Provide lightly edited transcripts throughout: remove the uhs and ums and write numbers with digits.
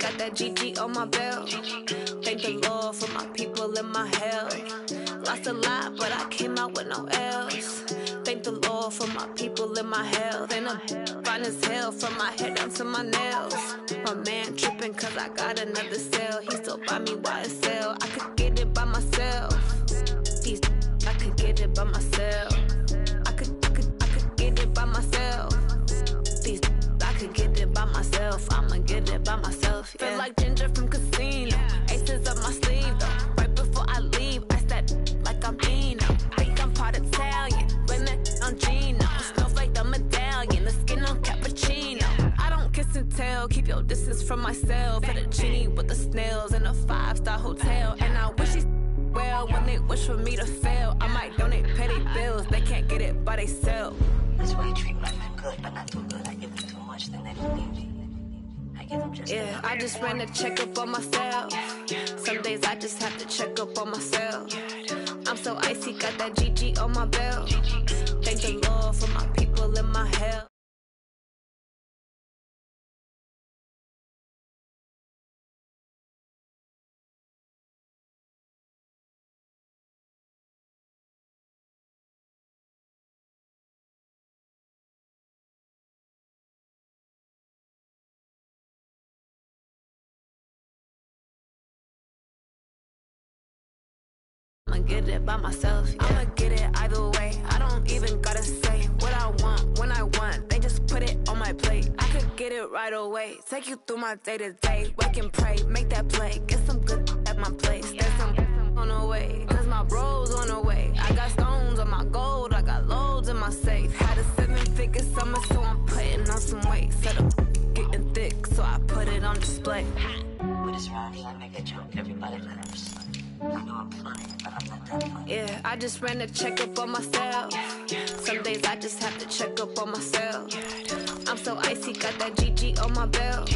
got that GG on my belt. Thank the Lord for my people in my hell. Lost a lot, but I came out with no L's. Thank the Lord for my people in my health. And I'm fine as hell from my head down to my nails. My man tripping cause I got another sale. He still buy me YSL. I could get it by myself. I could get it by myself. I could get it by myself. I could get it by myself. I'ma get it by myself. Yeah. Feel like Ginger from Casino. Aces up my sleeve though. Right before I leave, I step like I'm Dino. Think I'm part Italian. Blame it on Gino. Snowflake the medallion. The skin on cappuccino. I don't kiss and tell. Keep your distance from myself. At a genie with the snails in a 5-star hotel. And I wish he's well when they wish for me to fail. I might donate petty bills. They can't get it by themselves. That's why you treat women good, but not too good. I give them too much, then they don't leave me. I give them just yeah, I just ran a checkup on myself. Some days I just have to check up on myself. I'm so icy, got that GG on my belt. Thank the Lord for my people in my hell. I'ma get it by myself, yeah. I'ma get it either way. I don't even gotta say what I want when I want. They just put it on my plate. I could get it right away. Take you through my day to day. Wake and pray, make that play. Get some good at my place. There's some on the way, cause my bros on the way. I got stones on my gold, I got loads in my safe. Had a 7-figure summer, so I'm putting on some weight. Set up getting thick, so I put it on display. With this round here, I make a joke, everybody laughs. I know I'm funny, but I'm not that funny. Yeah, I just ran a checkup on myself. Some days I just have to check up on myself. I'm so icy, got that GG on my belt.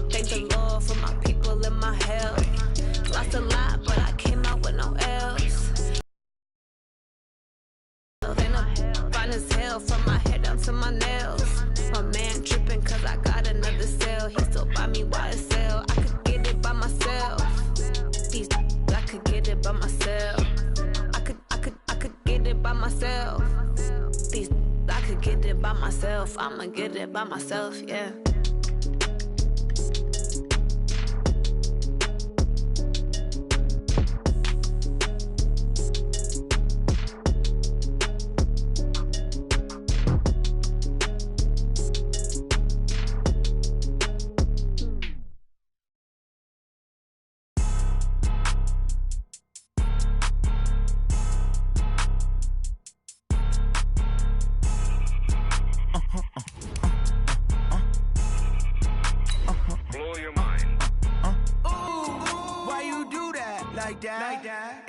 Thank the Lord for my people in my health. Lost a lot, but I came out with no L's. Then I'm fine as hell from my head down to my nails. My man tripping cause I got another sale. He still buy me YSL. I could get it by myself. I could get it by myself. I could get it by myself. I could get it by myself. I'ma get it by myself, yeah.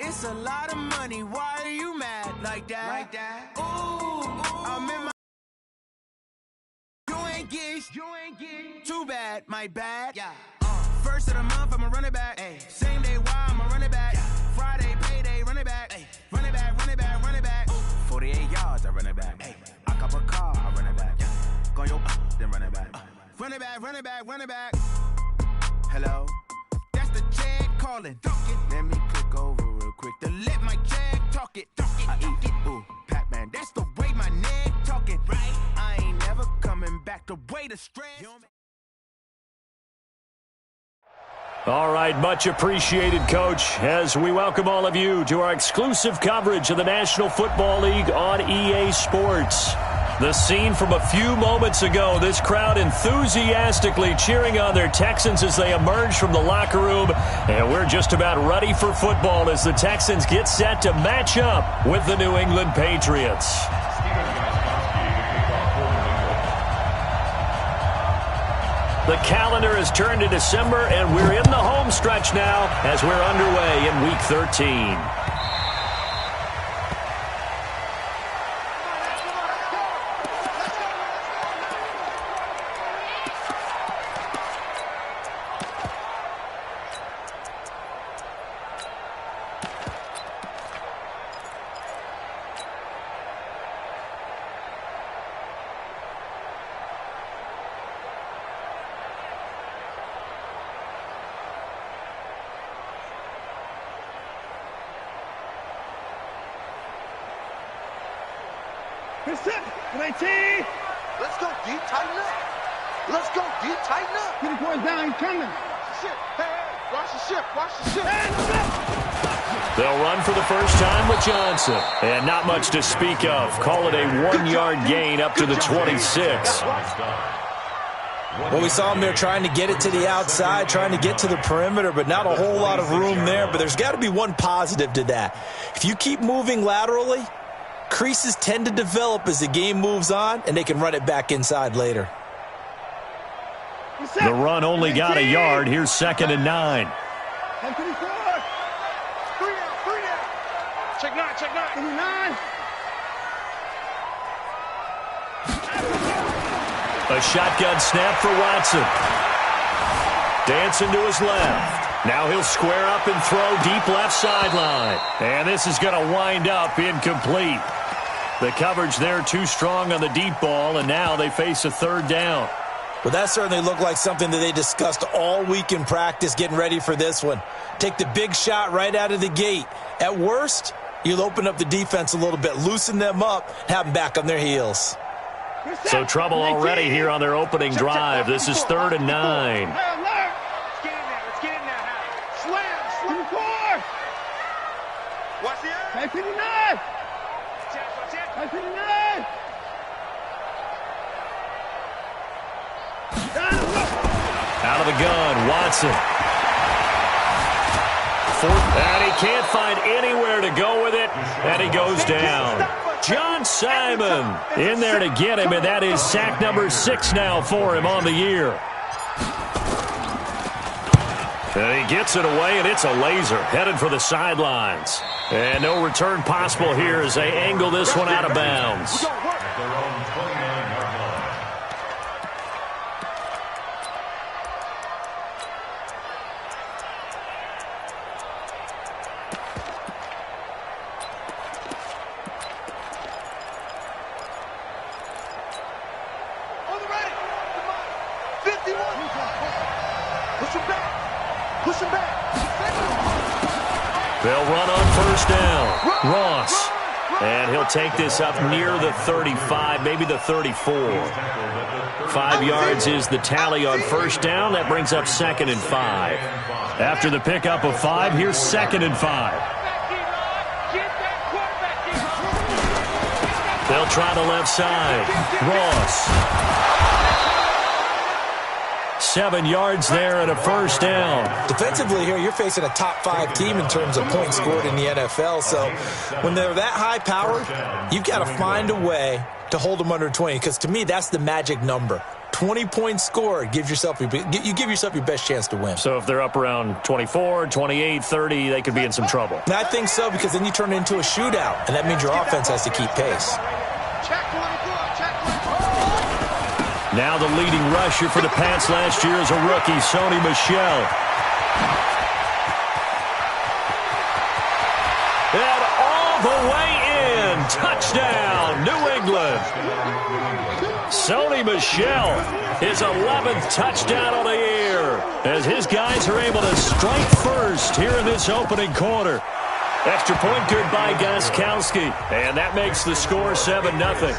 It's a lot of money. Why are you mad like that? Ooh, I'm in my. You ain't get too bad, my bad. Yeah. First of the month, I'ma run it back. Ay. Same day, why I'ma run it back. Yeah. Friday, payday, run it back. Ay. Run it back, run it back, run it back. Ooh. 48 yards, I run it back. Ay. I cop a car, I run it back. Yeah. Go yo, then run it back. Run it back, run it back, run it back. Hello, that's the check calling. Let me click over real quick to let my check talk it. I eat it, ooh, Pac-Man. That's the way my neck talking. Right, I ain't never coming back. The way the stress. All right, much appreciated, Coach, as we welcome all of you to our exclusive coverage of the National Football League on EA Sports. The scene from a few moments ago, this crowd enthusiastically cheering on their Texans as they emerge from the locker room, and we're just about ready for football as the Texans get set to match up with the New England Patriots. The calendar has turned to December, and we're in the home stretch now as we're underway in Week 13. Let's go, D. Tighten up. Let's go, D. Tighten up. Get the boys down. He's coming. Shit. Hey, watch the ship. Watch the ship. They'll run for the first time with Johnson. And not much to speak of. Call it a 1-yard gain up to the 26. Well, we saw him there trying to get it to the outside, trying to get to the perimeter, but not a whole lot of room there. But there's got to be one positive to that. If you keep moving laterally, creases tend to develop as the game moves on, and they can run it back inside later. The run only got a yard. Here's 2nd and 9. Check 9, check 9. A shotgun snap for Watson. Dancing to his left. Now he'll square up and throw deep left sideline. And this is going to wind up incomplete. The coverage there too strong on the deep ball, and now they face a 3rd down. Well, that certainly looked like something that they discussed all week in practice, getting ready for this one. Take the big shot right out of the gate. At worst, you'll open up the defense a little bit, loosen them up, have them back on their heels. So trouble already here on their opening drive. This is 3rd and 9. Let's get in there. Let's get in there. Slam. Watch the air. Watch it. Out of the gun, Watson. And he can't find anywhere to go with it, and he goes down. John Simon in there to get him, and that is sack number 6 now for him on the year. And he gets it away, and it's a laser headed for the sidelines. And no return possible here as they angle this one out of bounds. They'll run on 1st down. Ross. And he'll take this up near the 35, maybe the 34. 5 yards is the tally on 1st down. That brings up 2nd and 5. After the pickup of 5, here's 2nd and 5. They'll try the left side. Ross. 7 yards there and a 1st down. Defensively here, you're facing a top 5 team in terms of points scored in the NFL. So when they're that high powered, you've got to find a way to hold them under 20. Because to me, that's the magic number. 20 points scored, you give yourself your best chance to win. So if they're up around 24, 28, 30, they could be in some trouble. And I think so, because then you turn it into a shootout, and that means your offense has to keep pace. Now the leading rusher for the Pats last year is a rookie, Sony Michel. And all the way in. Touchdown, New England. Sony Michel, his 11th touchdown of the year, as his guys are able to strike first here in this opening quarter. Extra point good by Gostkowski, and that makes the score 7-0.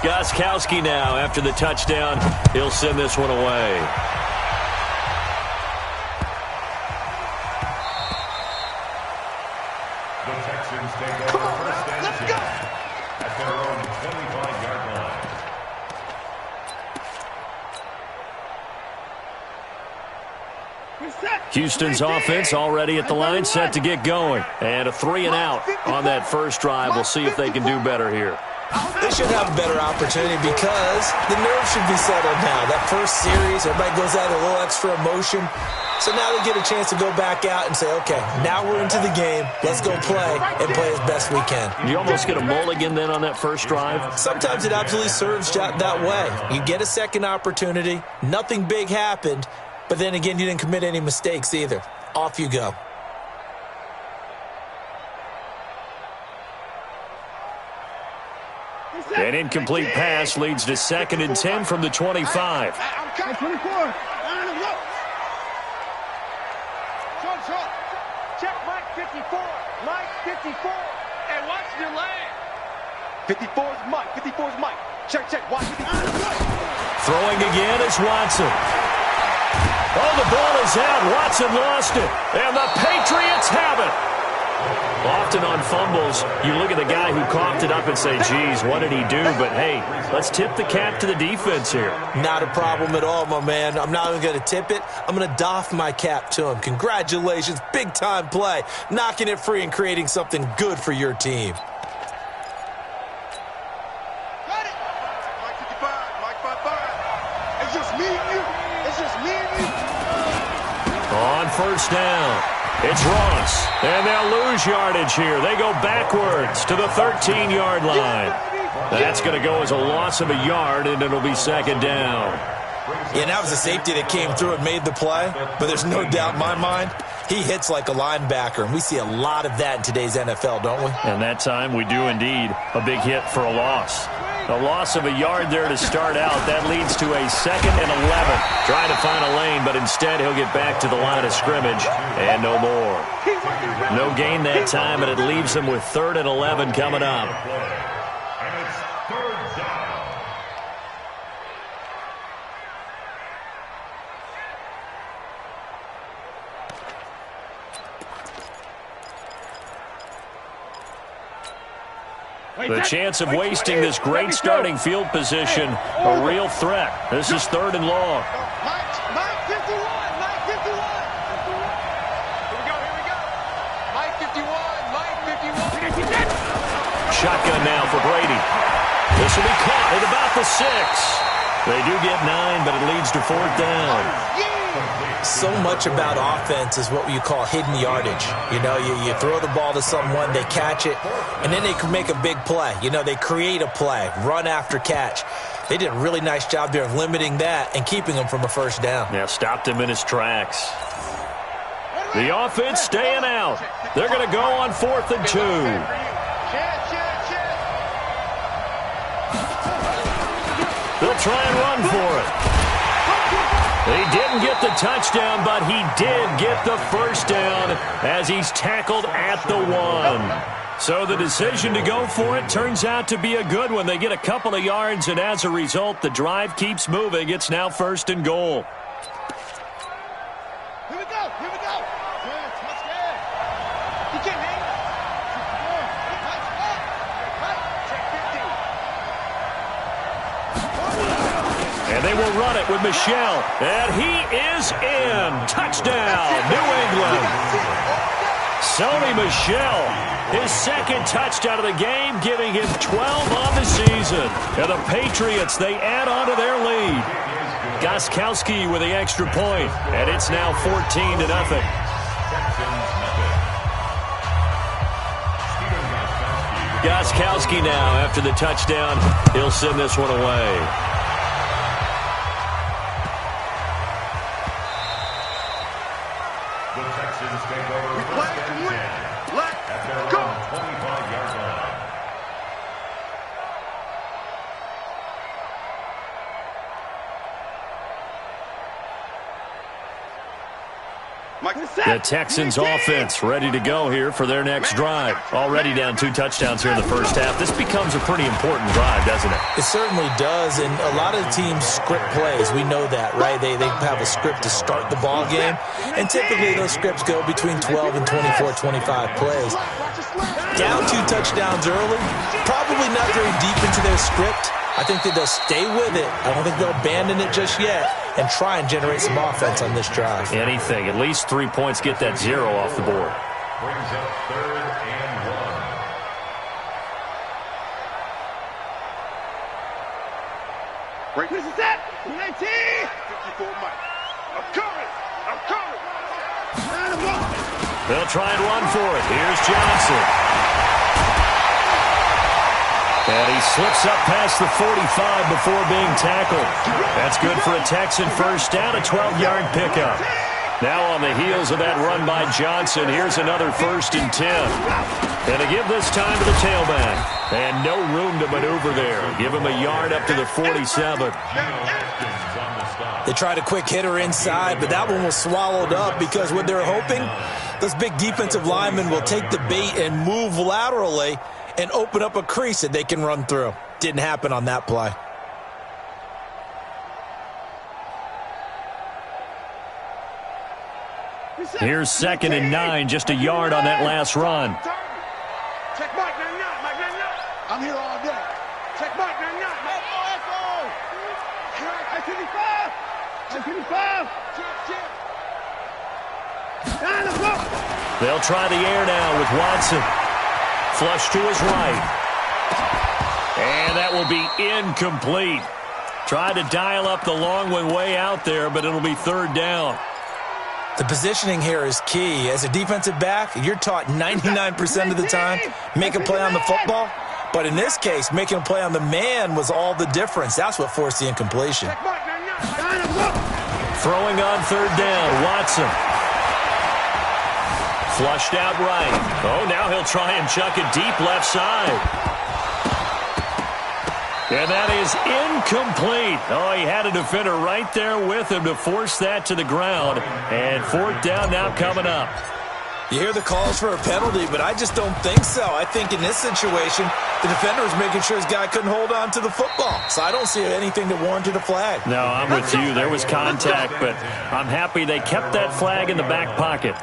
Gostkowski now, after the touchdown, he'll send this one away. The Texans take over first and 10 at their own 25-yard line. Houston's offense already at the line, set to get going. And a 3 and out on that first drive. We'll see if they can do better here. They should have a better opportunity because the nerves should be settled now. That first series, everybody goes out a little extra emotion. So now they get a chance to go back out and say, okay, now we're into the game. Let's go play and play as best we can. You almost get a mulligan then on that first drive? Sometimes it absolutely serves that way. You get a second opportunity. Nothing big happened. But then again, you didn't commit any mistakes either. Off you go. An incomplete pass leads to 2nd and 10 from the 25. 54. Hey, watch your land. 54's Mike. 54's Mike. Check, check. Watch. Throwing again is Watson. Oh, the ball is out. Watson lost it. And the Patriots have it. Often on fumbles, you look at the guy who coughed it up and say, geez, what did he do? But, hey, let's tip the cap to the defense here. Not a problem at all, my man. I'm not even going to tip it. I'm going to doff my cap to him. Congratulations. Big-time play. Knocking it free and creating something good for your team. Got it. Mike 55. Mike 55. It's just me and you. It's just me and you. On first down, it's Ross, and they'll lose yardage here. They go backwards to the 13-yard line. That's going to go as a loss of a yard, and it'll be second down. Yeah, that was a safety that came through and made the play, but there's no doubt in my mind he hits like a linebacker, and we see a lot of that in today's NFL, don't we? And that time we do indeed. A big hit for a loss. A loss of a yard there to start out. That leads to a 2nd and 11. Trying to find a lane, but instead he'll get back to the line of scrimmage and no more. No gain that time, and it leaves him with 3rd and 11 coming up. And it's 3rd down. The chance of wasting this great starting field position, a real threat. This is 3rd and long. Mike 51. Mike 51. Here we go. Here we go. Mike 51. Mike 51. Shotgun now for Brady. This will be caught at about the 6. They do get 9, but it leads to 4th down. So much about offense is what you call hidden yardage. You know, you throw the ball to someone, they catch it, and then they can make a big play. You know, they create a play, run after catch. They did a really nice job there of limiting that and keeping him from a first down. Yeah, stopped him in his tracks. The offense staying out. They're going to go on 4th and 2. They'll try and run for it. He didn't get the touchdown, but he did get the first down as he's tackled at the 1. So the decision to go for it turns out to be a good one. They get a couple of yards, and as a result, the drive keeps moving. It's now 1st and goal. Here we go. Here we go. Good. Touchdown. You can hang. And they will run it with Michel. And he is in. Touchdown, New England. Sony Michel, his 2nd touchdown of the game, giving him 12 on the season. And the Patriots, they add on to their lead. Gostkowski with the extra point, and it's now 14-0. Gostkowski now, after the touchdown, he'll send this one away. The Texans offense ready to go here for their next drive. Already down 2 touchdowns here in the first half. This becomes a pretty important drive, doesn't it? It certainly does, and a lot of teams script plays. We know that, right? They have a script to start the ball game, and typically those scripts go between 12 and 24, 25 plays. Down 2 touchdowns early, probably not very deep into their script. I think that they'll stay with it. I don't think they'll abandon it just yet and try and generate some offense on this drive. Anything. At least 3 points, get that 0 off the board. Brings up 3rd and 1. Break this is that. 19. 54 Mike. I'm coming. I'm coming. They'll try and run for it. Here's Johnson. And he slips up past the 45 before being tackled. That's good for a Texan first down, a 12-yard pickup. Now on the heels of that run by Johnson, here's another 1st and 10. And to give this time to the tailback. And no room to maneuver there. Give him a yard up to the 47. They tried a quick hitter inside, but that one was swallowed up because what they're hoping, Those big defensive linemen will take the bait and move laterally and open up a crease that they can run through. Didn't happen on that play. Here's 2nd and 9, just a yard on that last run. Check Mike, I'm here all day. Check Mike, They'll try the air now with Watson. Flush to his right. And that will be incomplete. Tried to dial up the long one way out there, but it'll be 3rd down. The positioning here is key. As a defensive back, you're taught 99% of the time, make a play on the football. But in this case, making a play on the man was all the difference. That's what forced the incompletion. Throwing on 3rd down, Watson. Flushed out right. Oh, now he'll try and chuck it deep left side. And that is incomplete. Oh, he had a defender right there with him to force that to the ground. And 4th down now coming up. You hear the calls for a penalty, but I just don't think so. I think in this situation, the defender was making sure his guy couldn't hold on to the football. So I don't see anything that warranted a flag. No, I'm with you. There was contact, but I'm happy they kept that flag in the back pocket.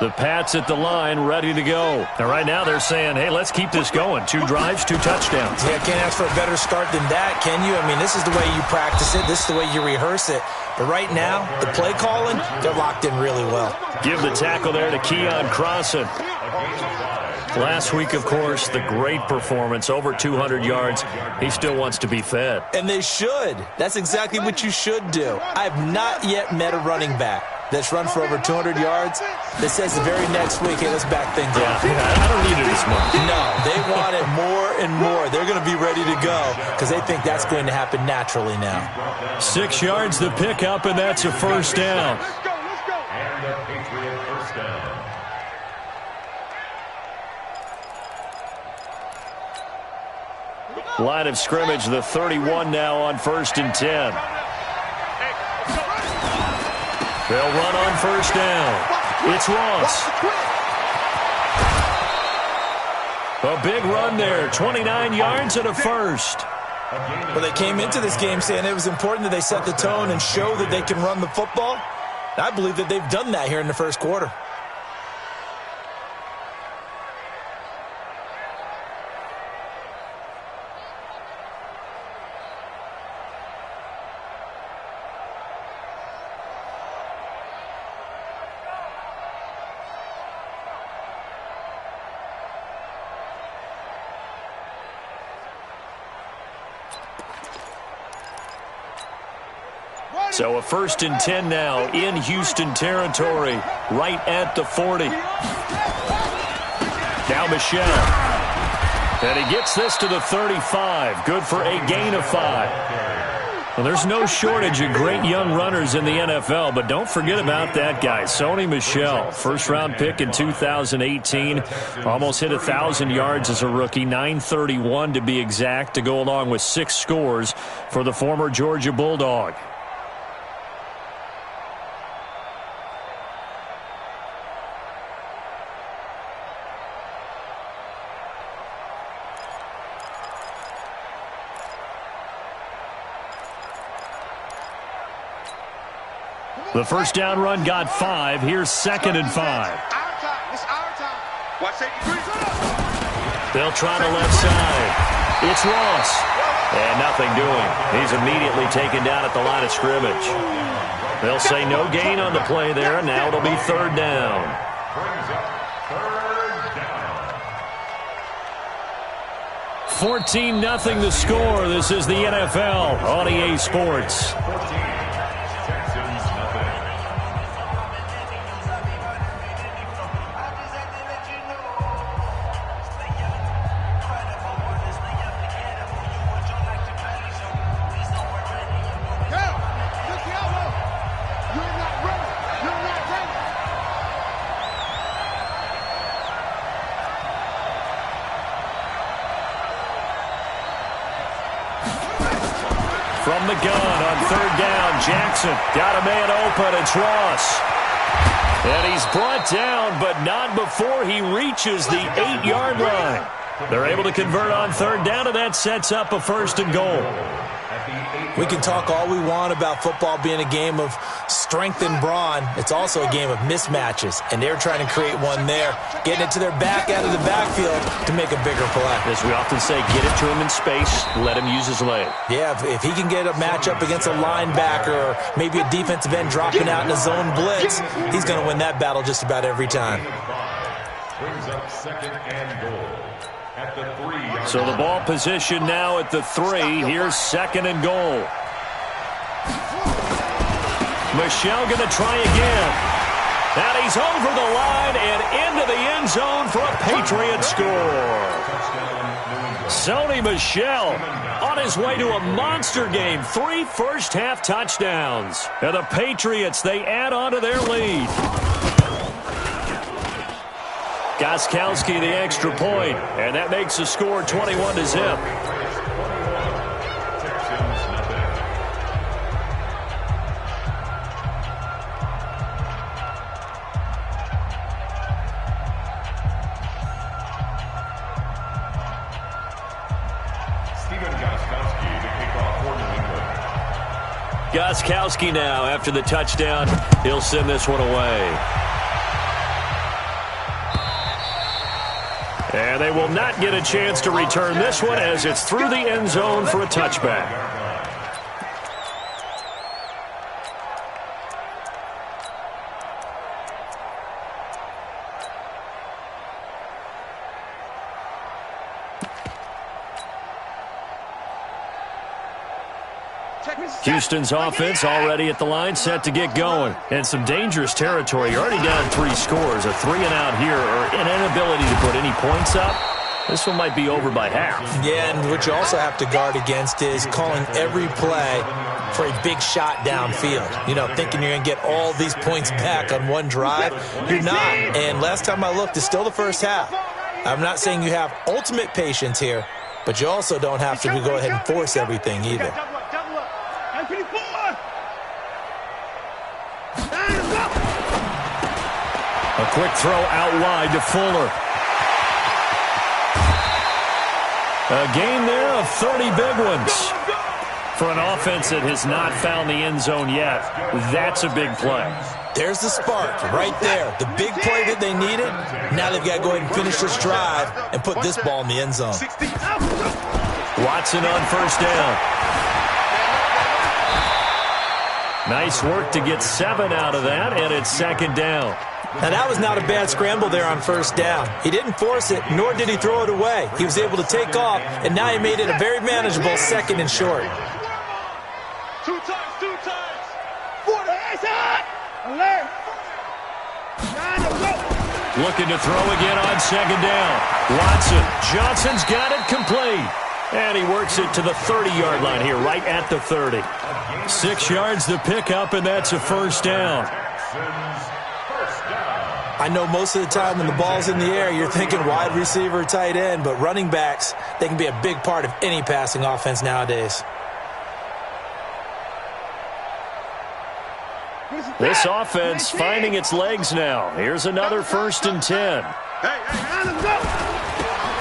The Pats at the line, ready to go. And right now they're saying, hey, let's keep this going. 2 drives, 2 touchdowns. Yeah, can't ask for a better start than that, can you? I mean, this is the way you practice it. This is the way you rehearse it. But right now, the play calling, they're locked in really well. Give the tackle there to Keon Crossan. Last week, of course, the great performance, over 200 yards. He still wants to be fed. And they should. That's exactly what you should do. I have not yet met a running back that's run for over 200 yards that says the very next week, hey, let's back things up. Yeah, I don't need it as much. No, they want it more and more. They're going to be ready to go because they think that's going to happen naturally now. 6 yards the pickup, and that's a 1st down. Let's go. And the Patriot 1st down. Line of scrimmage, the 31 now on 1st and 10. They'll run on 1st down. It's Ross. A big run there, 29 yards and a 1st. Well, they came into this game saying it was important that they set the tone and show that they can run the football. And I believe that they've done that here in the 1st quarter. So a 1st and 10 now in Houston territory, right at the 40. Now Michel. And he gets this to the 35. Good for a gain of 5. Well, there's no shortage of great young runners in the NFL, but don't forget about that guy, Sony Michel. 1st-round pick in 2018. Almost hit 1,000 yards as a rookie, 931 to be exact, to go along with 6 scores for the former Georgia Bulldog. The 1st down run got 5. Here's 2nd and 5. It's our time. Watch it. They'll try the left side. It's Ross. And nothing doing. He's immediately taken down at the line of scrimmage. They'll say no gain on the play there. Now it'll be 3rd down. Brings up 3rd down. 14-0 the score. This is the NFL on EA Sports. 14. Texans nothing. From the gun on third down, Jackson got a man open. It's Ross. And he's brought down, but not before he reaches the 8-yard line. They're able to convert on third down, and that sets up a 1st and goal. We can talk all we want about football being a game of strength and brawn. It's also a game of mismatches, and they're trying to create one there, getting it to their back out of the backfield to make a bigger play. As we often say, get it to him in space, let him use his leg. Yeah, if he can get a matchup against a linebacker or maybe a defensive end dropping out in a zone blitz, he's going to win that battle just about every time. Brings up 2nd and goal. At the 3-yard So the ball position now at the 3. Here's 2nd and goal. Michel going to try again. And he's over the line and into the end zone for a Patriot score. Sony Michel on his way to a monster game. 3 first-half touchdowns. And the Patriots, they add on to their lead. Gostkowski the extra point, and that makes the score 21-0. Gostkowski now after the touchdown. He'll send this one away. And they will not get a chance to return this one as it's through the end zone for a touchback. Houston's offense already at the line, set to get going. And some dangerous territory. You're already down 3 scores. A 3-and-out here, or an inability to put any points up. This one might be over by half. Yeah, and what you also have to guard against is calling every play for a big shot downfield. You know, thinking you're going to get all these points back on one drive. You're not. And last time I looked, it's still the first half. I'm not saying you have ultimate patience here, but you also don't have to go ahead and force everything either. A quick throw out wide to Fuller. A gain there of 30 big ones. For an offense that has not found the end zone yet, that's a big play. There's the spark right there. The big play that they needed. Now they've got to go ahead and finish this drive and put this ball in the end zone. Watson on first down. Nice work to get 7 out of that, and it's 2nd down. Now, that was not a bad scramble there on first down. He didn't force it, nor did he throw it away. He was able to take off, and now he made it a very manageable 2nd and short. 2 times, 2 times. 4 to alert. Looking to throw again on 2nd down. Watson. Johnson's got it complete. And he works it to the 30-yard line here, right at the 30. 6 yards to pick up, and that's a first down. I know most of the time when the ball's in the air, you're thinking wide receiver, tight end, but running backs, they can be a big part of any passing offense nowadays. This offense finding its legs now. Here's another 1st and 10.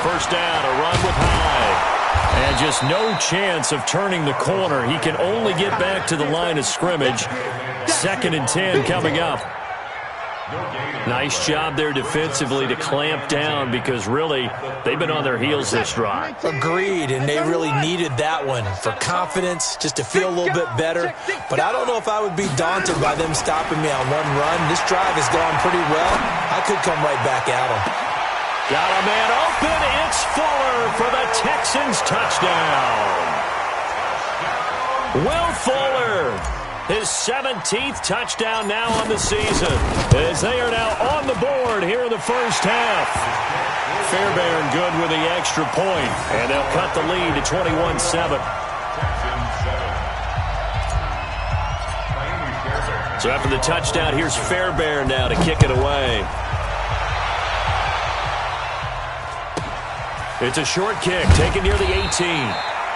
First down, a run with Hyde. And just no chance of turning the corner. He can only get back to the line of scrimmage. 2nd and 10 coming up. Nice job there defensively to clamp down because really they've been on their heels this drive. Agreed, and they really needed that one for confidence, just to feel a little bit better. But I don't know if I would be daunted by them stopping me on one run. This drive has gone pretty well. I could come right back at them. Got a man open. It's Fuller for the Texans touchdown. Will Fuller, his 17th touchdown now on the season, as they are now on the board here in the first half. Fairbairn good with the extra point, and they'll cut the lead to 21-7. So after the touchdown, here's Fairbairn now to kick it away. It's a short kick, taken near the 18.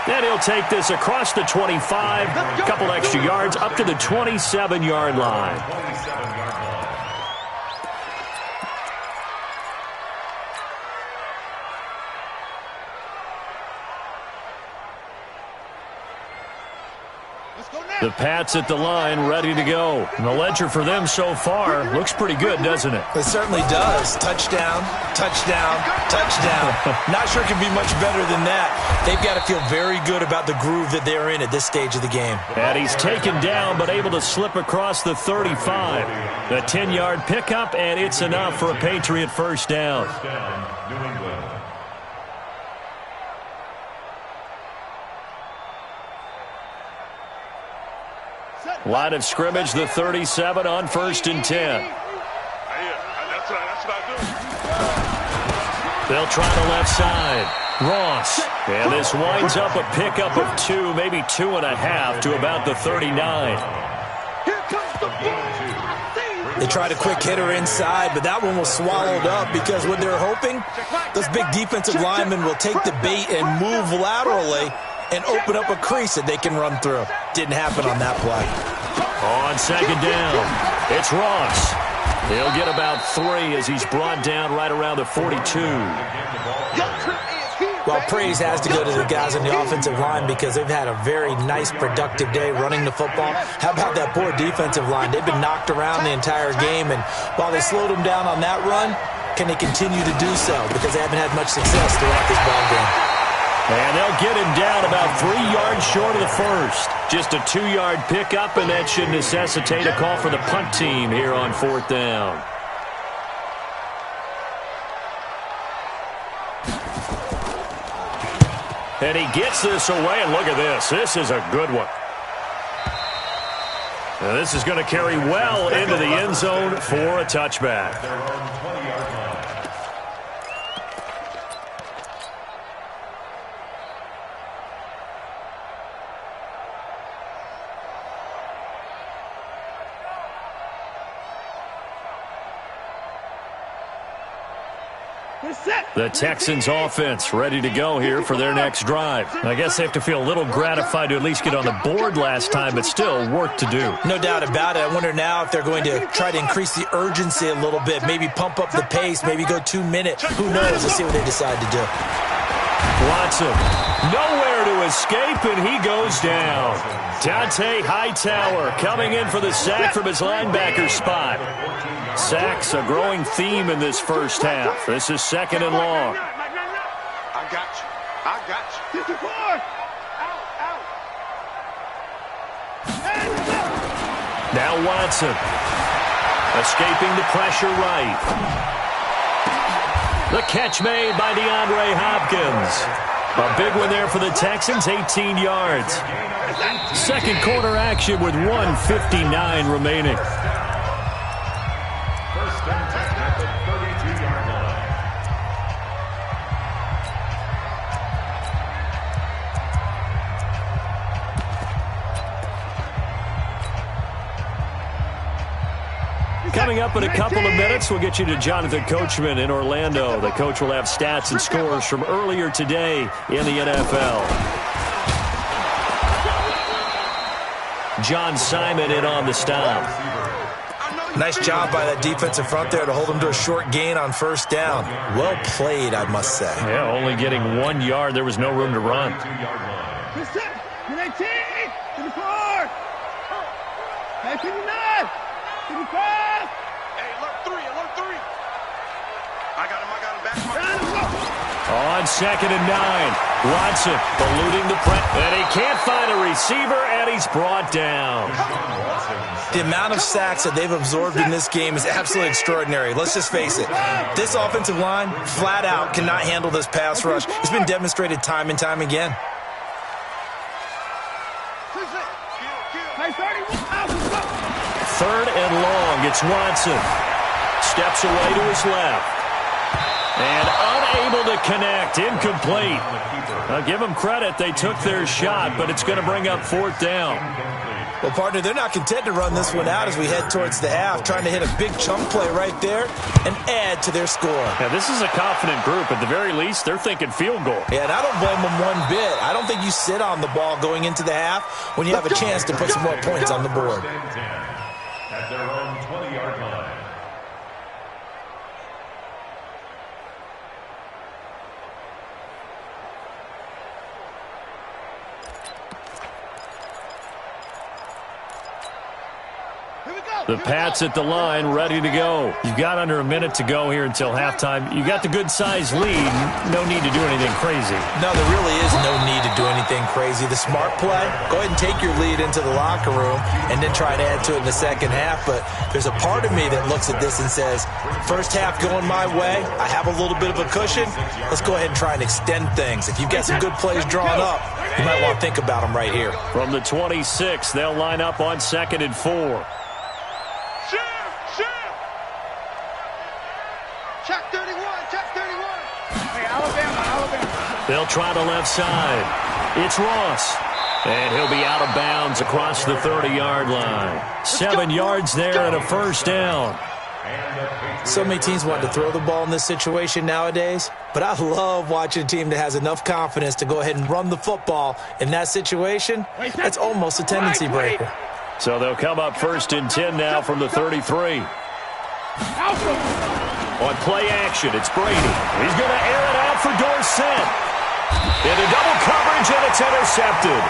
And he'll take this across the 25, a couple extra yards up to the 27-yard line. The Pats at the line, ready to go. And the ledger for them so far looks pretty good, doesn't it? It certainly does. Touchdown, touchdown, touchdown. Not sure it can be much better than that. They've got to feel very good about the groove that they're in at this stage of the game. And he's taken down, but able to slip across the 35. The 10-yard pickup, and it's enough for a Patriot first down. New England. Line of scrimmage, the 37 on 1st and 10. They'll try the left side. Ross. And this winds up a pickup of 2, maybe 2.5 to about the 39. They tried a quick hitter inside, but that one was swallowed up because what they're hoping, those big defensive linemen will take the bait and move laterally and open up a crease that they can run through. Didn't happen on that play. On 2nd down, it's Ross. He'll get about 3 as he's brought down right around the 42. Well, praise has to go to the guys on the offensive line because they've had a very nice, productive day running the football. How about that poor defensive line? They've been knocked around the entire game, and while they slowed them down on that run, can they continue to do so? Because they haven't had much success throughout this ball game. And they'll get him down about 3 yards short of the first. Just a 2-yard pickup, and that should necessitate a call for the punt team here on 4th down. And he gets this away, and look at this. This is a good one. Now this is going to carry well into the end zone for a touchback. The Texans offense ready to go here for their next drive. I guess they have to feel a little gratified to at least get on the board last time, but still work to do. No doubt about it. I wonder now if they're going to try to increase the urgency a little bit, maybe pump up the pace, maybe go 2 minutes. Who knows? Let's see what they decide to do. Watson, nowhere to escape, and he goes down. Dante Hightower coming in for the sack from his linebacker spot. Sacks a growing theme in this first half. This is 2nd and long. I got you. I got you. 54. Out. Now Watson. Escaping the pressure right. The catch made by DeAndre Hopkins. A big one there for the Texans, 18 yards. Second quarter action with 1:59 remaining. Coming up in a couple of minutes, we'll get you to Jonathan Coachman in Orlando. The coach will have stats and scores from earlier today in the NFL. John Simon in on the stop. Nice job by that defensive front there to hold him to a short gain on 1st down. Well played, I must say. Yeah, only getting 1 yard. There was no room to run. 19, 54, 59, 55. Hey, alert 3. I got him back. On 2nd and 9, Watson eluding the press, and he can't find a receiver, and he's brought down. The amount of sacks that they've absorbed in this game is absolutely extraordinary. Let's just face it. This offensive line, flat out, cannot handle this pass rush. It's been demonstrated time and time again. 3rd and long, it's Watson. Steps away to his left. And unable to connect. Incomplete. Now, give them credit. They took their shot, but it's going to bring up 4th down. Well, partner, they're not content to run this one out as we head towards the half, trying to hit a big chunk play right there and add to their score. Yeah, this is a confident group. At the very least, they're thinking field goal. Yeah, and I don't blame them one bit. I don't think you sit on the ball going into the half when you have a chance to put some more points on the board. At their own 20-yard line. The Pats at the line, ready to go. You've got under a minute to go here until halftime. You got the good-sized lead. No need to do anything crazy. No, there really is no need to do anything crazy. The smart play, go ahead and take your lead into the locker room and then try to add to it in the second half. But there's a part of me that looks at this and says, first half going my way, I have a little bit of a cushion. Let's go ahead and try and extend things. If you've got some good plays drawn up, you might want to think about them right here. From the 26, they'll line up on 2nd and 4. Check 31, check 31. Hey, Alabama. They'll try the left side. It's Ross. And he'll be out of bounds across the 30-yard line. 7 yards there and a first down. So many teams want to throw the ball in this situation nowadays, but I love watching a team that has enough confidence to go ahead and run the football in that situation. That's almost a tendency breaker. So they'll come up 1st and 10 now from the 33. On play action, it's Brady. He's going to air it out for Dorsett. Into double coverage, and it's intercepted.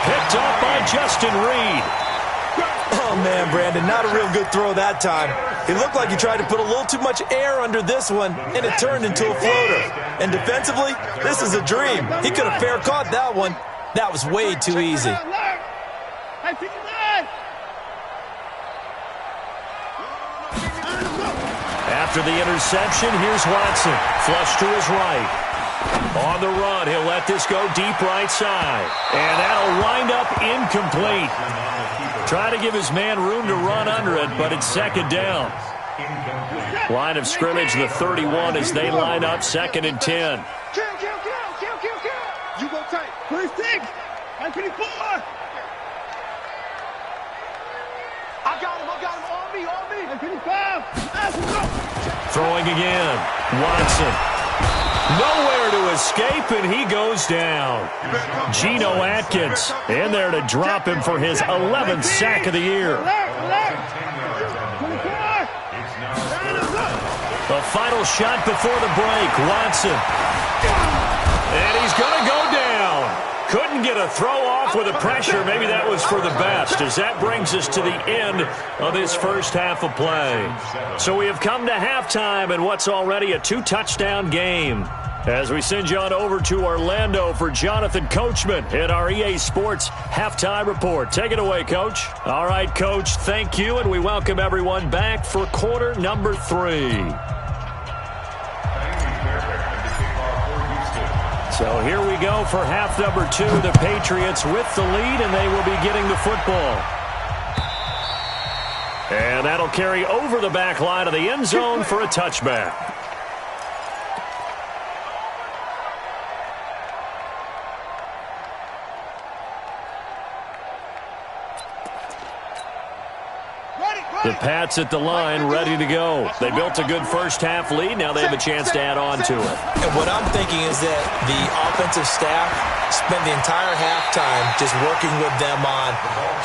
Picked up by Justin Reed. Oh, man, Brandon, not a real good throw that time. It looked like he tried to put a little too much air under this one, and it turned into a floater. And defensively, this is a dream. He could have fair caught that one. That was way too easy. After the interception, here's Watson. Flush to his right. On the run, he'll let this go deep right side. And that'll wind up incomplete. Try to give his man room to run under it, but it's 2nd down. Line of scrimmage, the 31, as they line up 2nd and 10. Kill. You go tight. 26. 24. I got him. On me. 25. Throwing again. Watson. Nowhere to escape, and he goes down. Geno Atkins in there to drop him for his 11th sack of the year. The final shot before the break. Watson. And he's going to go down. Couldn't get a throw off with the pressure. Maybe that was for the best, as that brings us to the end of this first half of play. So we have come to halftime in what's already a 2-touchdown game. As we send you on over to Orlando for Jonathan Coachman in our EA Sports Halftime Report. Take it away, Coach. All right, Coach, thank you, and we welcome everyone back for quarter number 3. So here we go for half number 2. The Patriots with the lead, and they will be getting the football. And that'll carry over the back line of the end zone for a touchback. The Pats at the line, ready to go. They built a good first-half lead. Now they have a chance to add on to it. And what I'm thinking is that the offensive staff spent the entire halftime just working with them on,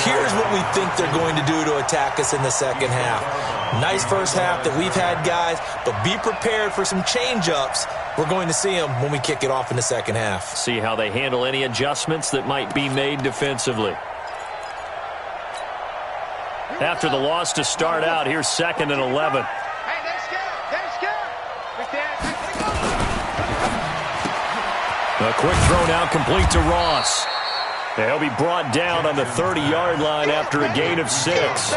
here's what we think they're going to do to attack us in the second half. Nice first half that we've had, guys, but be prepared for some change-ups. We're going to see them when we kick it off in the second half. See how they handle any adjustments that might be made defensively. After the loss to start out, here's 2nd and 11. Hey, they're scared. A quick throw now complete to Ross. He'll be brought down on the 30-yard line after a gain of 6.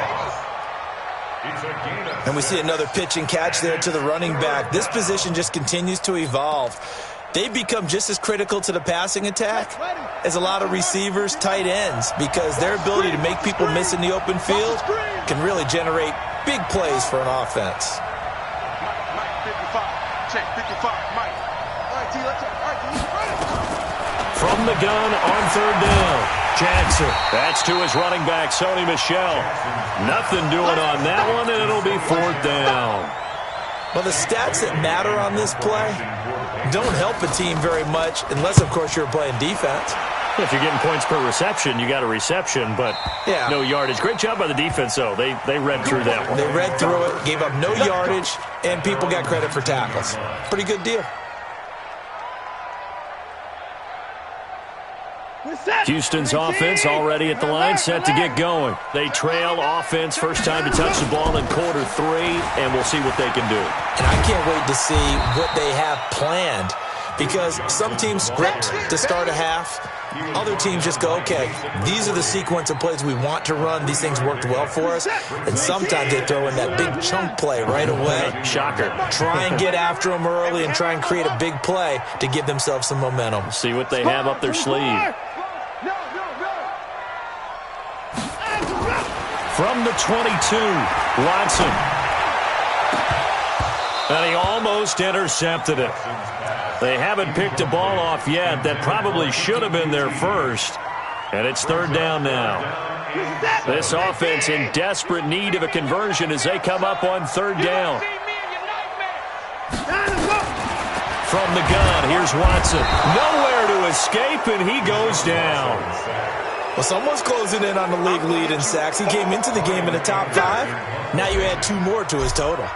And we see another pitch and catch there to the running back. This position just continues to evolve. They've become just as critical to the passing attack as a lot of receivers, tight ends, because their ability to make people miss in the open field can really generate big plays for an offense. check, 55, Mike. All right, T, let's go. All right, T, run it. From the gun on third down, Jackson. That's to his running back, Sony Michel. Nothing doing on that one, and it'll be fourth down. Well, the stats that matter on this play don't help a team very much unless, of course, you're playing defense. If you're getting points per reception, you got a reception, but no yardage. Great job by the defense, though. They read through that one. They read through it, gave up no yardage, and people got credit for tackles. Pretty good deal. Houston's offense already at the line, set to get going. They trail offense, first time to touch the ball in quarter 3, and we'll see what they can do. And I can't wait to see what they have planned, because some teams script to start a half. Other teams just go, okay, these are the sequence of plays we want to run. These things worked well for us. And sometimes they throw in that big chunk play right away. Shocker. Try and get after them early and try and create a big play to give themselves some momentum. See what they have up their sleeve. From the 22, Watson. And he almost intercepted it. They haven't picked a ball off yet. That probably should have been their first. And it's third down now. This offense in desperate need of a conversion as they come up on third down. From the gun, here's Watson. Nowhere to escape, and he goes down. Well, someone's closing in on the league lead in sacks. He came into the game in the top 5. Now you add 2 more to his total.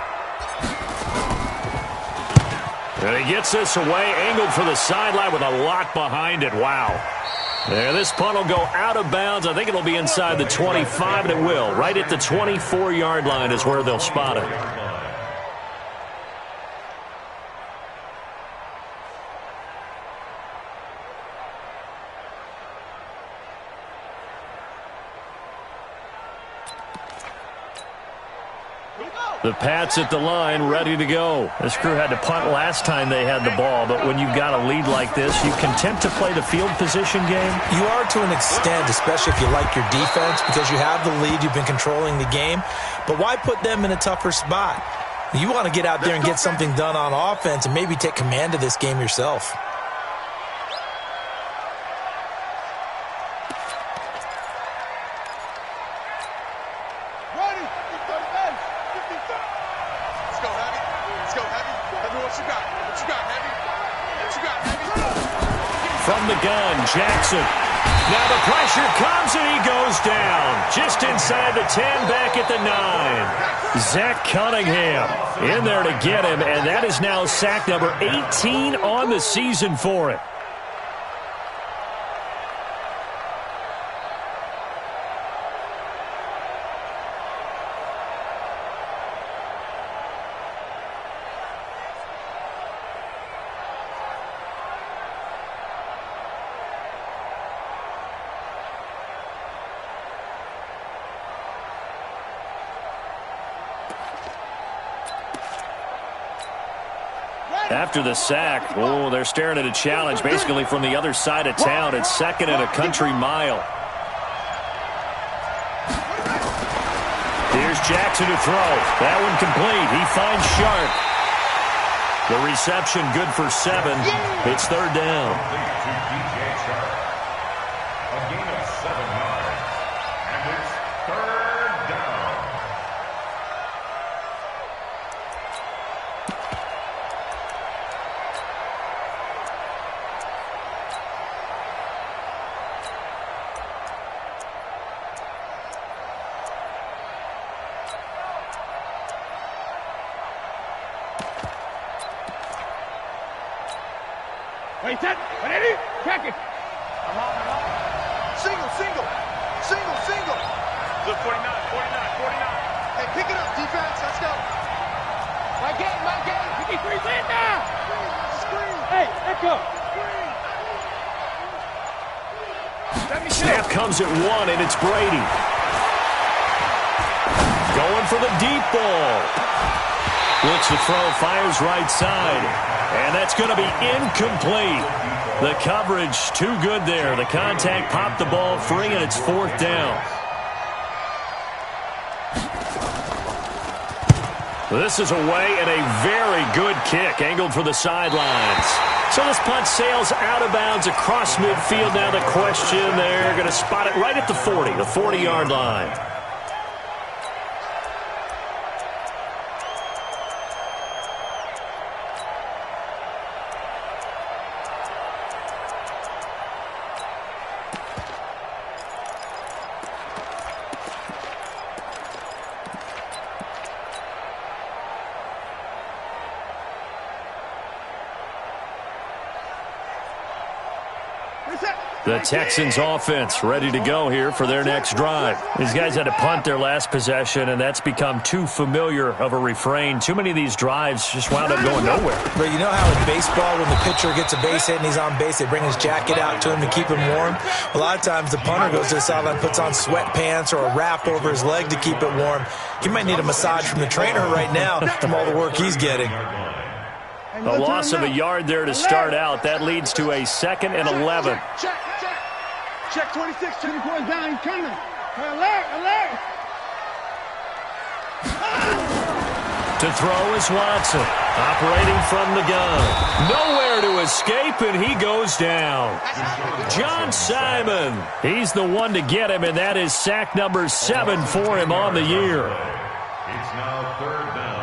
And he gets this away, angled for the sideline with a lot behind it. Wow. There, this punt will go out of bounds. I think it'll be inside the 25, and it will. Right at the 24-yard line is where they'll spot it. The Pats at the line, ready to go. This crew had to punt last time they had the ball, but when you've got a lead like this, you content to play the field position game? You are to an extent, especially if you like your defense, because you have the lead, you've been controlling the game. But why put them in a tougher spot? You want to get out there and get something done on offense and maybe take command of this game yourself. From the gun, Jackson. Now the pressure comes and he goes down. Just inside the 10, back at the 9. Zach Cunningham in there to get him, and that is now sack number 18 on the season for it. After the sack, they're staring at a challenge basically from the other side of town. It's second and a country mile. Here's Jackson to throw. That one complete. He finds Sharp. The reception good for 7. It's third down. A gain of 7 yards. And it's third down. Wait, set. Ready? Check it. I'm on. Single. Look, 49. Hey, pick it up, defense. Let's go. My game. 53, land now. Screen. Hey, let go. Snap comes at 1, and it's Brady. Going for the deep ball. Looks to throw, fires right side. And that's going to be incomplete. The coverage too good there. The contact popped the ball free, and it's fourth down. This is away and a very good kick, angled for the sidelines. So this punt sails out of bounds across midfield. Now the question, they're going to spot it right at the 40, the 40-yard line. The Texans offense ready to go here for their next drive. These guys had to punt their last possession, and that's become too familiar of a refrain. Too many of these drives just wound up going nowhere. But you know how in baseball, when the pitcher gets a base hit and he's on base, they bring his jacket out to him to keep him warm? A lot of times the punter goes to the sideline, puts on sweatpants or a wrap over his leg to keep it warm. He might need a massage from the trainer right now from all the work he's getting. A loss of a yard there to start out. That leads to a 2nd and 11. Check 26, 24 is down, he's coming. Alert, alert. To throw is Watson, operating from the gun. Nowhere to escape, and he goes down. John Simon, he's the one to get him, and that is sack number 7 for him on the year. It's now 3rd down.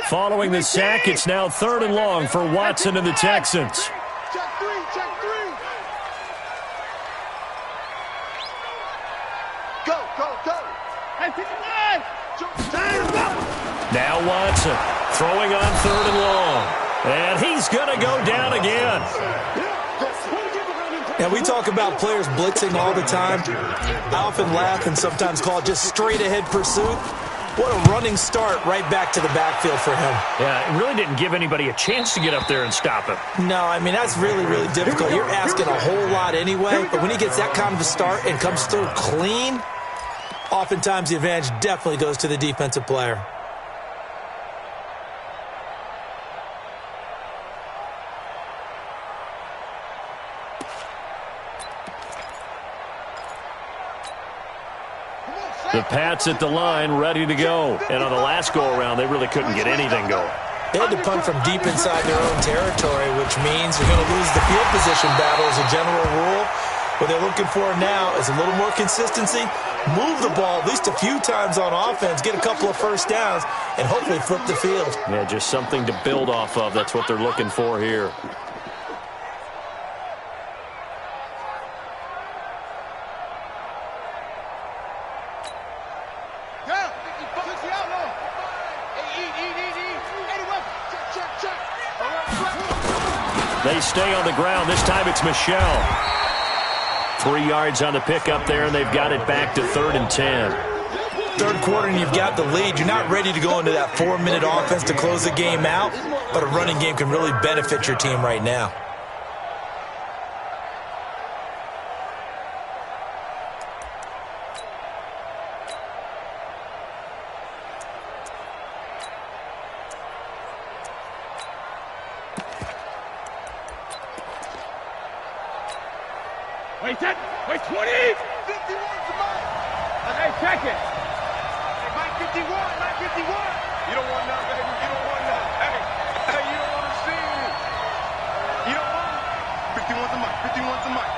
Following the sack, it's now 3rd and long for Watson and the Texans. Check 3, check 3. Go, go, go. Hey, 59. Now Watson throwing on 3rd and long. And he's going to go down again. Now, we talk about players blitzing all the time. I often laugh and sometimes call it just straight-ahead pursuit. What a running start right back to the backfield for him. Yeah, it really didn't give anybody a chance to get up there and stop him. No, I mean, that's really, really difficult. You're asking a whole lot anyway, but when he gets that kind of a start and comes through clean, oftentimes the advantage definitely goes to the defensive player. The Pats at the line, ready to go. And on the last go-around, they really couldn't get anything going. They had to punt from deep inside their own territory, which means they're going to lose the field position battle as a general rule. What they're looking for now is a little more consistency, move the ball at least a few times on offense, get a couple of first downs, and hopefully flip the field. Yeah, just something to build off of. That's what they're looking for here. They stay on the ground. This time it's Michelle. 3 yards on the pickup there, and they've got it back to 3rd and 10. Third quarter and you've got the lead. You're not ready to go into that 4-minute offense to close the game out, but a running game can really benefit your team right now. Wait, 10. Wait, 20. 51's the mark. Hey, check it. Hey, Mike 51, Mike 51. You don't want none, baby. You don't want none. Hey, you don't want to see me. You don't want it. 51's the mark. 51's the mark.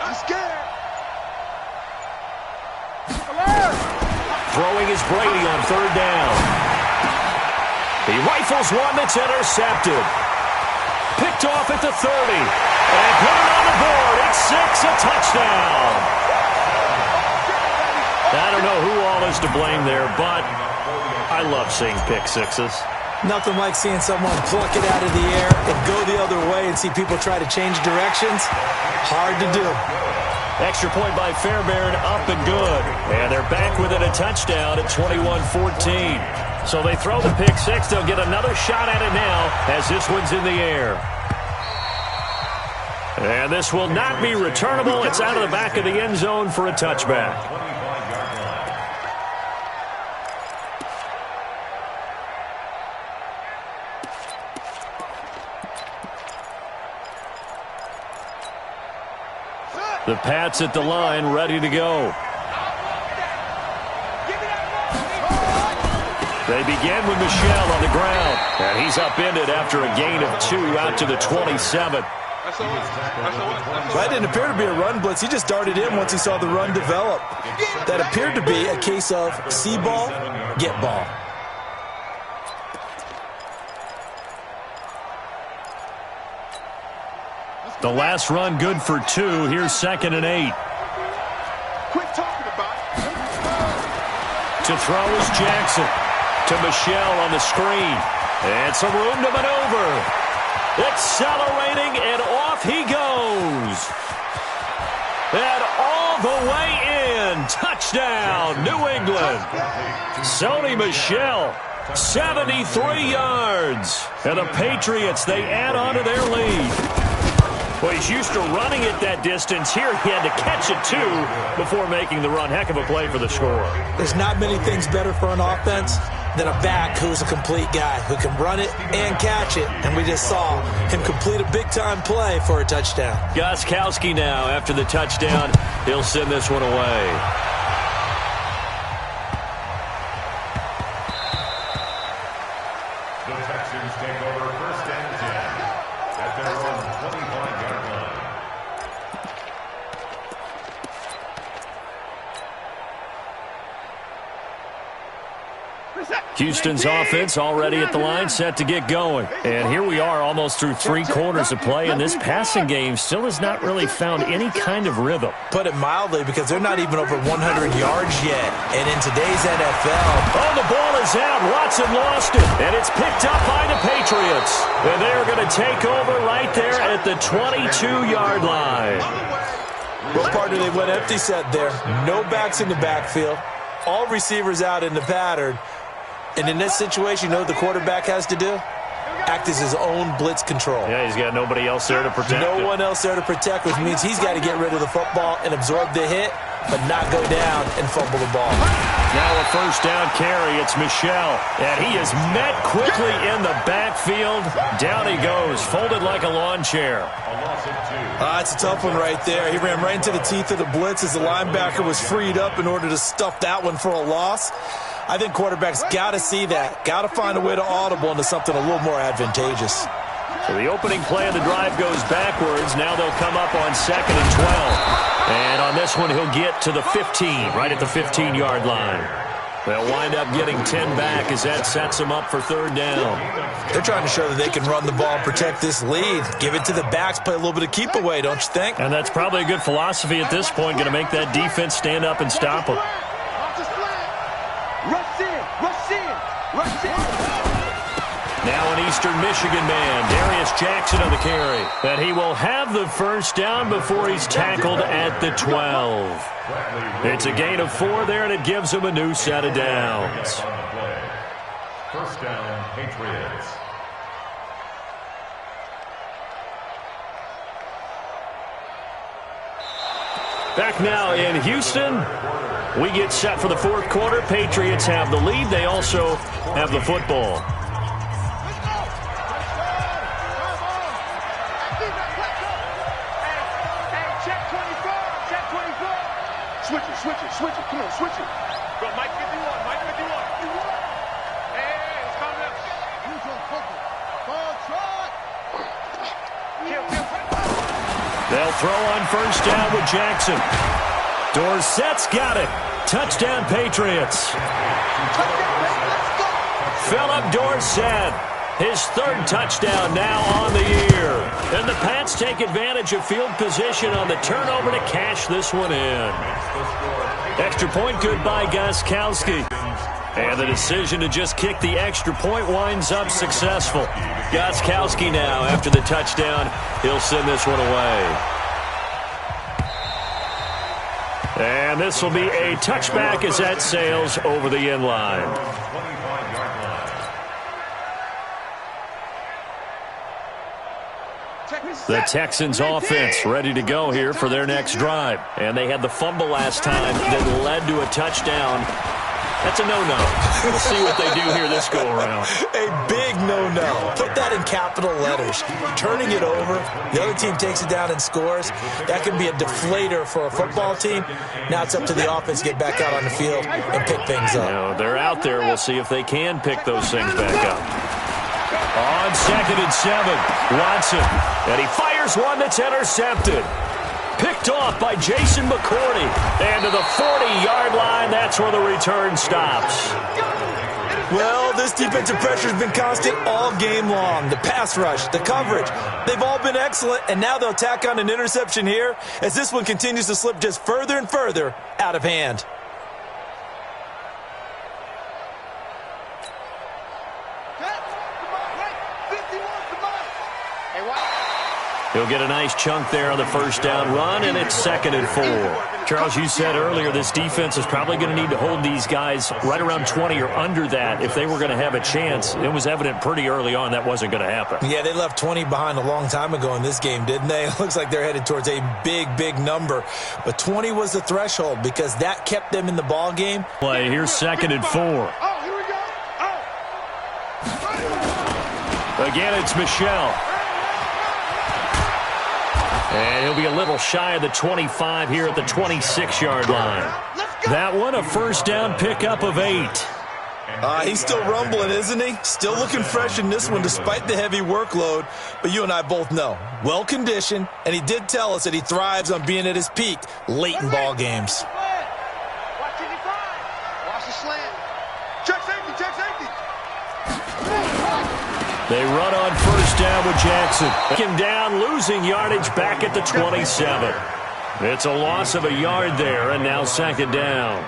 I'm scared. Alert. Throwing is Brady on 3rd down. He rifles one that's intercepted. Picked off at the 30. And put it on the board. It's 6, a touchdown. I don't know who all is to blame there, but I love seeing pick sixes. Nothing like seeing someone pluck it out of the air and go the other way and see people try to change directions. Hard to do. Extra point by Fairbairn, up and good. And they're back within a touchdown at 21-14. So they throw the pick six. They'll get another shot at it now as this one's in the air. And this will not be returnable. It's out of the back of the end zone for a touchback. The Pats at the line, ready to go. They begin with Michel on the ground. And he's upended after a gain of 2 out to the 27. That didn't appear to be a run blitz. He just darted in once he saw the run develop. That appeared to be a case of see ball, get ball. The last run good for 2. Here's 2nd and 8. Quit talking about it. To throw is Jackson. To Michel on the screen. And some room to maneuver. Accelerating, and off he goes. And all the way in. Touchdown, New England. Sony Michel, 73 yards. And the Patriots, they add on to their lead. Well, he's used to running it that distance. Here he had to catch it, too, before making the run. Heck of a play for the score. There's not many things better for an offense than a back who's a complete guy, who can run it and catch it. And we just saw him complete a big-time play for a touchdown. Gostkowski now, after the touchdown, he'll send this one away. The Texans take over 1st and 10 at their own 25-yard line. Houston's offense already at the line, set to get going. And here we are almost through 3 quarters of play, and this passing game still has not really found any kind of rhythm. Put it mildly, because they're not even over 100 yards yet. And in today's NFL... Oh, the ball is out. Watson lost it, and it's picked up by the Patriots. And they're going to take over right there at the 22-yard line. What part did they went empty set there? No backs in the backfield. All receivers out in the pattern. And in this situation, you know what the quarterback has to do? Act as his own blitz control. Yeah, he's got nobody else there to protect him. No one else there to protect, which means he's got to get rid of the football and absorb the hit, but not go down and fumble the ball. Now a 1st down carry. It's Michel. And he is met quickly in the backfield. Down he goes, folded like a lawn chair. It's a tough one right there. He ran right into the teeth of the blitz as the linebacker was freed up in order to stuff that one for a loss. I think quarterbacks got to see that. Got to find a way to audible into something a little more advantageous. So the opening play of the drive goes backwards. Now they'll come up on 2nd and 12. And on this one, he'll get to the 15, right at the 15-yard line. They'll wind up getting 10 back as that sets them up for 3rd down. They're trying to show that they can run the ball and protect this lead. Give it to the backs, play a little bit of keep away, don't you think? And that's probably a good philosophy at this point, going to make that defense stand up and stop them. Now an Eastern Michigan man, Darius Jackson on the carry. And he will have the 1st down before he's tackled at the 12. It's a gain of 4 there, and it gives him a new set of downs. 1st down, Patriots. Back now in Houston. We get set for the 4th quarter. Patriots have the lead. They also have the football. Switch it. Come on, switch it. Go, Mike 51. Hey, it's coming up. They'll throw on 1st down with Jackson. Dorsett's got it. Touchdown, Patriots. Philip Dorsett, his 3rd touchdown now on the year. And the Pats take advantage of field position on the turnover to cash this one in. Extra point good by Gostkowski. And the decision to just kick the extra point winds up successful. Gostkowski now, after the touchdown, he'll send this one away. And this will be a touchback as that sails over the end line. The Texans offense ready to go here for their next drive. And they had the fumble last time that led to a touchdown. That's a no-no. We'll see what they do here this go-around. A big no-no. Put that in capital letters. Turning it over, the other team takes it down and scores. That can be a deflator for a football team. Now it's up to the offense to get back out on the field and pick things up. They're out there. We'll see if they can pick those things back up. On 2nd and 7, Watson. And he fires one that's intercepted. Picked off by Jason McCourty. And to the 40-yard line, that's where the return stops. Well, this defensive pressure has been constant all game long. The pass rush, the coverage, they've all been excellent, and now they'll tack on an interception here as this one continues to slip just further and further out of hand. He'll get a nice chunk there on the first down run, and it's 2nd and 4. Charles, you said earlier this defense is probably going to need to hold these guys right around 20 or under that if they were going to have a chance. It was evident pretty early on that wasn't going to happen. Yeah, they left 20 behind a long time ago in this game, didn't they? It looks like they're headed towards a big, big number. But 20 was the threshold because that kept them in the ball game. Play, here's 2nd and 4. Again, it's Michel. And he'll be a little shy of the 25 here at the 26-yard line. That one, a first down pickup of 8. He's still rumbling, isn't he? Still looking fresh in this one despite the heavy workload. But you and I both know, well-conditioned, and he did tell us that he thrives on being at his peak late in ball games. Watch the slant. Check safety, check safety. They run on first down with Jackson. Him down, losing yardage back at the 27. It's a loss of a yard there, and now 2nd down.